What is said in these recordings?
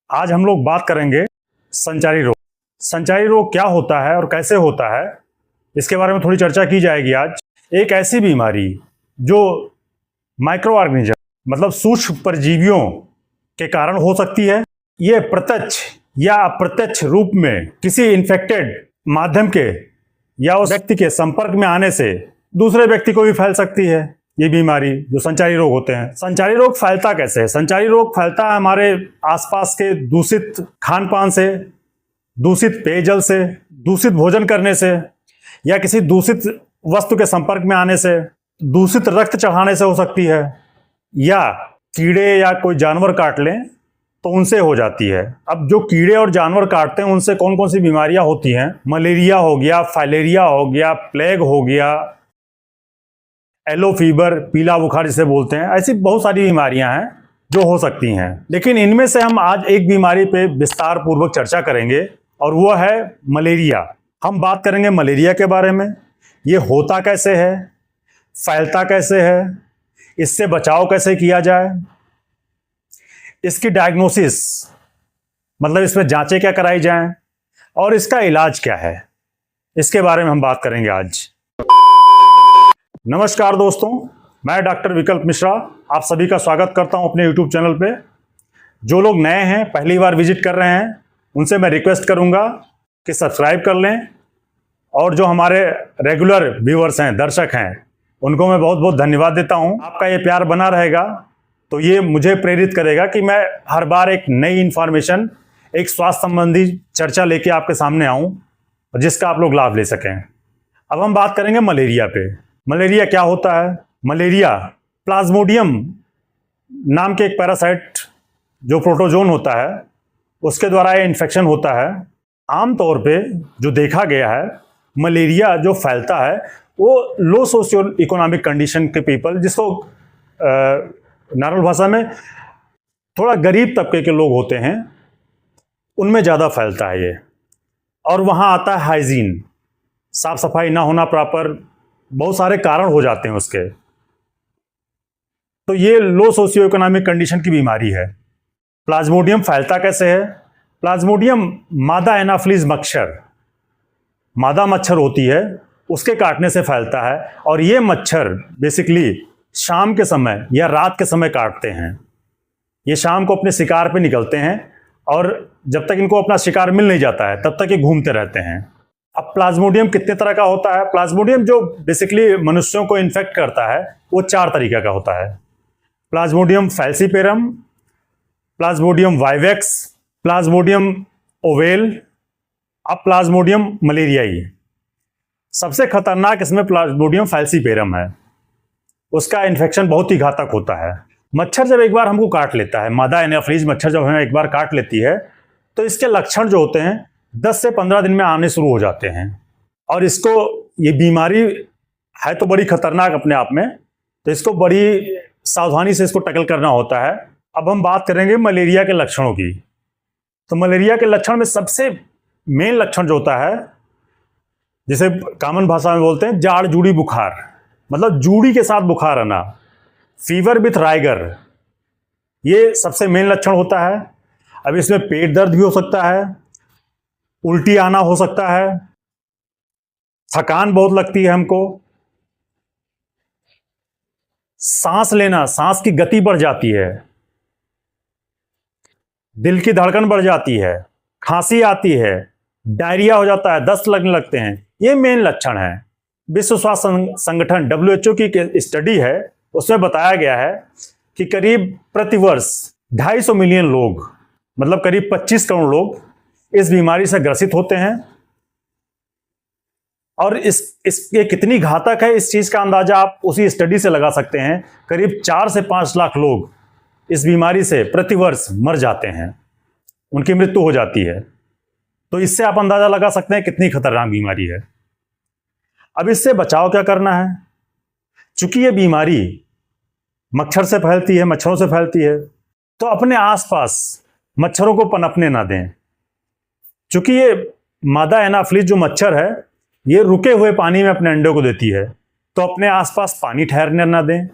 आज हम लोग बात करेंगे संचारी रोग। संचारी रोग क्या होता है और कैसे होता है, इसके बारे में थोड़ी चर्चा की जाएगी आज। एक ऐसी बीमारी जो माइक्रो ऑर्गेनिज्म मतलब सूक्ष्म परजीवियों के कारण हो सकती है। ये प्रत्यक्ष या अप्रत्यक्ष रूप में किसी इन्फेक्टेड माध्यम के या उस व्यक्ति के संपर्क में आने से दूसरे व्यक्ति को भी फैल सकती है। ये बीमारी जो संचारी रोग होते हैं। संचारी रोग फैलता कैसे है? संचारी रोग फैलता है हमारे आसपास के दूषित खान पान से, दूषित पेयजल से, दूषित भोजन करने से, या किसी दूषित वस्तु के संपर्क में आने से, दूषित रक्त चढ़ाने से हो सकती है, या कीड़े या कोई जानवर काट लें तो उनसे हो जाती है। अब जो कीड़े और जानवर काटते हैं उनसे कौन कौन सी बीमारियां होती हैं? मलेरिया हो गया, फाइलेरिया हो गया, प्लेग हो गया, येलो फीवर, पीला बुखार जिसे बोलते हैं। ऐसी बहुत सारी बीमारियां हैं जो हो सकती हैं, लेकिन इनमें से हम आज एक बीमारी पे विस्तार पूर्वक चर्चा करेंगे और वो है मलेरिया। हम बात करेंगे मलेरिया के बारे में। ये होता कैसे है, फैलता कैसे है, इससे बचाव कैसे किया जाए, इसकी डायग्नोसिस मतलब इसमें जांचें क्या कराई जाएं और इसका इलाज क्या है, इसके बारे में हम बात करेंगे आज। नमस्कार दोस्तों, मैं डॉक्टर विकल्प मिश्रा आप सभी का स्वागत करता हूं अपने YouTube चैनल पे। जो लोग नए हैं, पहली बार विजिट कर रहे हैं, उनसे मैं रिक्वेस्ट करूंगा कि सब्सक्राइब कर लें, और जो हमारे रेगुलर व्यूअर्स हैं, दर्शक हैं, उनको मैं बहुत बहुत धन्यवाद देता हूं। आपका ये प्यार बना रहेगा तो ये मुझे प्रेरित करेगा कि मैं हर बार एक नई इन्फॉर्मेशन, एक स्वास्थ्य संबंधी चर्चा लेके आपके सामने आऊं जिसका आप लोग लाभ ले सकें। अब हम बात करेंगे मलेरिया पे। मलेरिया क्या होता है? मलेरिया प्लाज्मोडियम नाम के एक पैरासाइट जो प्रोटोजोन होता है उसके द्वारा ये इन्फेक्शन होता है। आमतौर पे जो देखा गया है, मलेरिया जो फैलता है वो लो सोशियो इकोनॉमिक कंडीशन के पीपल, जिसको नॉर्मल भाषा में थोड़ा गरीब तबके के लोग होते हैं, उनमें ज़्यादा फैलता है ये। और वहाँ आता है हाइजीन, साफ सफाई ना होना प्रॉपर, बहुत सारे कारण हो जाते हैं उसके। तो ये लो सोशियो इकोनॉमिक कंडीशन की बीमारी है। प्लाज्मोडियम फैलता कैसे है? प्लाज्मोडियम मादा एनाफिलीज मच्छर, मादा मच्छर होती है, उसके काटने से फैलता है। और ये मच्छर बेसिकली शाम के समय या रात के समय काटते हैं। ये शाम को अपने शिकार पे निकलते हैं और जब तक इनको अपना शिकार मिल नहीं जाता है तब तक ये घूमते रहते हैं। अब प्लाज्मोडियम कितने तरह का होता है? प्लाज्मोडियम जो बेसिकली मनुष्यों को इन्फेक्ट करता है वो 4 तरीके का होता है। Plasmodium falciparum, Plasmodium vivax, Plasmodium oval, अब प्लाज्मोडियम मलेरियाई। सबसे खतरनाक इसमें प्लाज्मोडियम फैल्सीपेरम है। उसका इन्फेक्शन बहुत ही घातक होता है। मच्छर जब एक बार हमको काट लेता है, मादा एनाफिलीज मच्छर जब हमें एक बार काट लेती है, तो इसके लक्षण जो होते हैं 10 से 15 दिन में आने शुरू हो जाते हैं। और इसको, ये बीमारी है तो बड़ी खतरनाक अपने आप में, तो इसको बड़ी सावधानी से इसको टैकल करना होता है। अब हम बात करेंगे मलेरिया के लक्षणों की। तो मलेरिया के लक्षण में सबसे मेन लक्षण जो होता है, जिसे कॉमन भाषा में बोलते हैं जाड़ जूड़ी बुखार, मतलब जूड़ी के साथ बुखार आना, फीवर विथ राइगर, ये सबसे मेन लक्षण होता है। अब इसमें पेट दर्द भी हो सकता है, उल्टी आना हो सकता है, थकान बहुत लगती है हमको, सांस लेना, सांस की गति बढ़ जाती है, दिल की धड़कन बढ़ जाती है, खांसी आती है, डायरिया हो जाता है, दस्त लगने लगते हैं। ये मेन लक्षण है। विश्व स्वास्थ्य संगठन WHO की स्टडी है, उसमें बताया गया है कि करीब प्रतिवर्ष 250 मिलियन लोग, मतलब करीब 25 करोड़ लोग इस बीमारी से ग्रसित होते हैं। और ये कितनी घातक है, इस चीज का अंदाजा आप उसी स्टडी से लगा सकते हैं। करीब 4 से 5 लाख लोग इस बीमारी से प्रतिवर्ष मर जाते हैं, उनकी मृत्यु हो जाती है। तो इससे आप अंदाजा लगा सकते हैं कितनी खतरनाक बीमारी है। अब इससे बचाव क्या करना है? चूंकि ये बीमारी मच्छर से फैलती है, मच्छरों से फैलती है, तो अपने आसपास मच्छरों को पनपने ना दें। चूंकि ये मादा एनाफिलीज जो मच्छर है, ये रुके हुए पानी में अपने अंडों को देती है, तो अपने आसपास पानी ठहरने ना दें।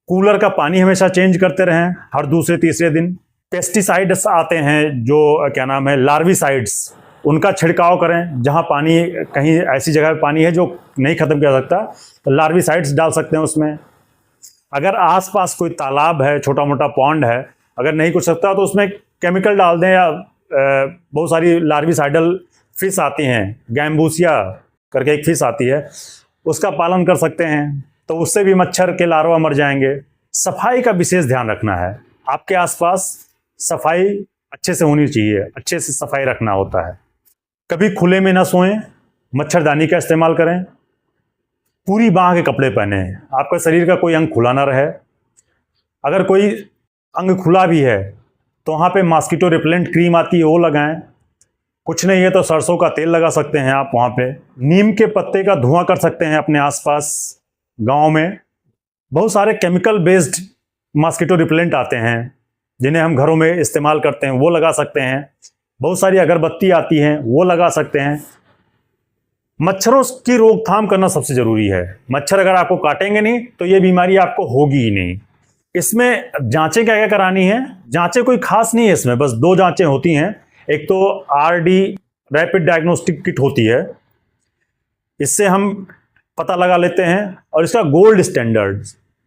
कूलर का पानी हमेशा चेंज करते रहें हर दूसरे तीसरे दिन। पेस्टिसाइड्स आते हैं जो क्या नाम है लार्विसाइड्स, उनका छिड़काव करें। जहाँ पानी कहीं ऐसी जगह पे पानी है जो नहीं ख़त्म किया सकता तो लार्विसाइड्स डाल सकते हैं उसमें। अगर आसपास कोई तालाब है, छोटा मोटा पॉन्ड है, अगर नहीं कुछ सकता तो उसमें केमिकल डाल दें, या बहुत सारी लार्विसाइडल फिश आती हैं, गैम्बूसिया करके एक फिश आती है, उसका पालन कर सकते हैं, तो उससे भी मच्छर के लार्वा मर जाएंगे। सफाई का विशेष ध्यान रखना है। आपके आसपास सफाई अच्छे से होनी चाहिए, अच्छे से सफाई रखना होता है। कभी खुले में ना सोएं, मच्छरदानी का इस्तेमाल करें, पूरी बांह के कपड़े पहने, आपका शरीर का कोई अंग खुला ना रहे। अगर कोई अंग खुला भी है तो वहाँ पे मॉस्किटो रिपेलेंट क्रीम आती है वो लगाएं। कुछ नहीं है तो सरसों का तेल लगा सकते हैं आप वहाँ पे। नीम के पत्ते का धुआं कर सकते हैं अपने आसपास। गांव में बहुत सारे केमिकल बेस्ड मॉस्किटो रिपेलेंट आते हैं जिन्हें हम घरों में इस्तेमाल करते हैं, वो लगा सकते हैं। बहुत सारी अगरबत्ती आती हैं, वो लगा सकते हैं। मच्छरों की रोकथाम करना सबसे ज़रूरी है। मच्छर अगर आपको काटेंगे नहीं तो ये बीमारी आपको होगी ही नहीं। इसमें जांचें क्या क्या करानी है? जांचें कोई खास नहीं है इसमें, बस 2 जांचें होती हैं। एक तो RD रैपिड डायग्नोस्टिक किट होती है, इससे हम पता लगा लेते हैं। और इसका गोल्ड स्टैंडर्ड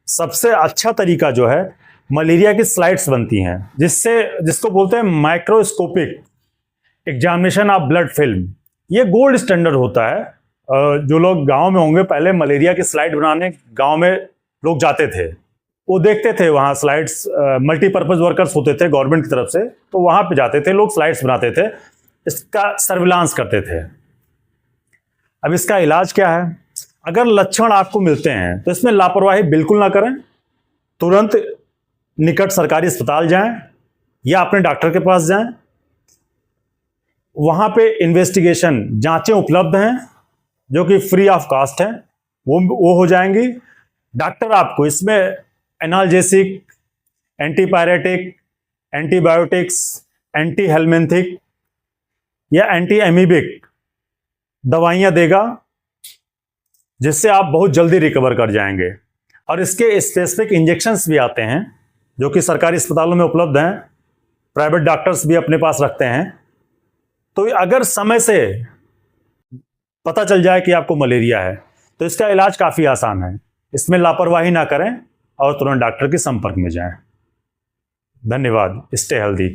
सबसे अच्छा तरीका जो है, मलेरिया की स्लाइड्स बनती हैं जिसको बोलते हैं microscopic examination of blood film. ये गोल्ड स्टैंडर्ड होता है। जो लोग गांव में होंगे, पहले मलेरिया की स्लाइड बनाने गांव में लोग जाते थे, वो देखते थे वहाँ स्लाइड्स। मल्टीपर्पज़ वर्कर्स होते थे गवर्नमेंट की तरफ से, तो वहाँ पे जाते थे लोग, स्लाइड्स बनाते थे, इसका सर्विलांस करते थे। अब इसका इलाज क्या है? अगर लक्षण आपको मिलते हैं तो इसमें लापरवाही बिल्कुल ना करें। तुरंत निकट सरकारी अस्पताल जाएं या अपने डॉक्टर के पास जाएं। वहाँ पे इन्वेस्टिगेशन जांचें उपलब्ध हैं जो कि फ्री ऑफ कॉस्ट हैं, वो हो जाएंगी। डॉक्टर आपको इसमें analgesic, antipyretic, antibiotics, anti helminthic या एंटी एमीबिक दवाइयाँ देगा, जिससे आप बहुत जल्दी रिकवर कर जाएंगे। और इसके स्पेसिफिक इंजेक्शंस भी आते हैं जो कि सरकारी अस्पतालों में उपलब्ध हैं, प्राइवेट डॉक्टर्स भी अपने पास रखते हैं। तो अगर समय से पता चल जाए कि आपको मलेरिया है तो इसका इलाज काफ़ी आसान है। इसमें लापरवाही ना करें और तुरंत डॉक्टर के संपर्क में जाएं। धन्यवाद। Stay healthy.